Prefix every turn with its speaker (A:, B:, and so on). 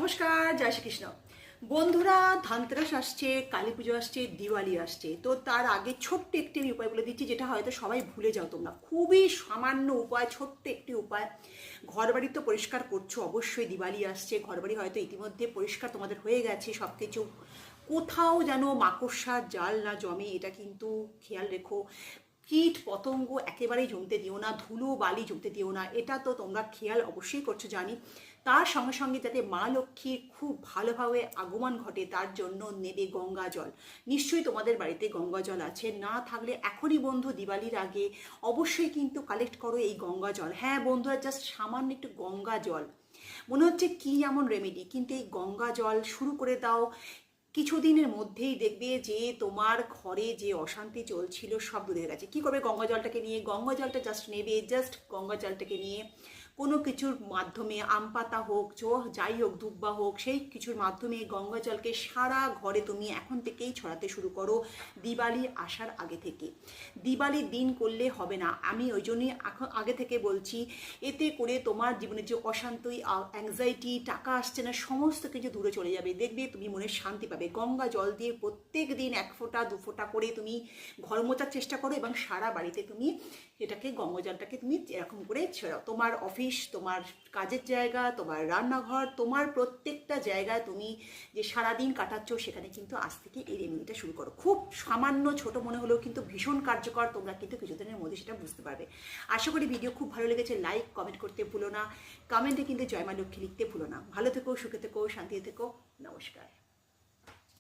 A: নমস্কার, জয় শ্রীকৃষ্ণ। বন্ধুরা, ধানতেরাস আসছে, কালী পুজো আসছে, দিওয়ালি আসছে। তো তার আগে ছোট্ট একটি আমি উপায় বলে দিচ্ছি, যেটা হয়তো সবাই ভুলে যাও তোমরা। খুবই সামান্য উপায়, ছোট্ট একটি উপায়। ঘর বাড়ি তো পরিষ্কার করছো অবশ্যই, দিওয়ালি আসছে, ঘর বাড়ি হয়তো ইতিমধ্যে পরিষ্কার তোমাদের হয়ে গেছে সব কিছু। কোথাও যেন মাকড়সার জাল না জমে, এটা কিন্তু খেয়াল রেখো। কীট পতঙ্গ একেবারেই জমতে দিও না, ধুলো বালি জমতে দিও না, এটা তো তোমরা খেয়াল অবশ্যই করছো জানি। তার সঙ্গে সঙ্গে যাতে মা লক্ষ্মীর খুব ভালোভাবে আগমন ঘটে তার জন্য নেবে গঙ্গা জল। নিশ্চয়ই তোমাদের বাড়িতে গঙ্গা জল আছে, না থাকলে এখনই বন্ধু দিওয়ালির আগে অবশ্যই কিন্তু কালেক্ট করো এই গঙ্গা জল। হ্যাঁ বন্ধুরা, জাস্ট সামান্য একটু গঙ্গা জল, মনে হচ্ছে কি এমন রেমেডি, কিন্তু এই গঙ্গা জল শুরু করে দাও। কিছুদিনের মধ্যেই দেখবে যে তোমার ঘরে যে অশান্তি চলছিল সব দূরে হয়ে গেছে। কী করবে গঙ্গা জলটাকে নিয়ে? গঙ্গা জলটা জাস্ট নেবে, জাস্ট গঙ্গা জলটাকে নিয়ে কোনো কিছুর মাধ্যমে, আম পাতা হোক, যাই হোক, দুব্বা হোক, সেই কিছুর মাধ্যমে গঙ্গা জলকে সারা ঘরে তুমি এখন থেকেই ছড়াতে শুরু করো, দিওয়ালি আসার আগে থেকে। দিওয়ালির দিন করলে হবে না, আমি ওই জন্যই এখন আগে থেকে বলছি। এতে করে তোমার জীবনের যে অশান্তি, অ্যাংজাইটি, টাকা আসছে না, সমস্ত কিছু দূরে চলে যাবে। দেখবে তুমি মনে শান্তি পাবে। গঙ্গা জল দিয়ে প্রত্যেক দিন 1 ফোঁটা 2 ফোঁটা করে তুমি ঘর মোছার চেষ্টা করো, এবং সারা বাড়িতে তুমি এটাকে, গঙ্গা জলটাকে তুমি এরকম করে ছেড়াও। তোমার অফিস, তোমার কাজের জায়গা, তোমার রান্নাঘর, তোমার প্রত্যেকটা জায়গায় তুমি যে সারাদিন কাটাচ্ছ, সেখানে কিন্তু আজ থেকে এই রেমেডিটা শুরু করো। খুব সামান্য ছোট মনে হলেও কিন্তু ভীষণ কার্যকর, তোমরা কিন্তু কিছুদিনের মধ্যে সেটা বুঝতে পারবে। আশা করি ভিডিও খুব ভালো লেগেছে। লাইক কমেন্ট করতে ভুলো না, কমেন্টে কিন্তু জয় মা লক্ষ্মী লিখতে ভুলো না। ভালো থেকো, সুখে থেকো, শান্তিতে থেকো। নমস্কার।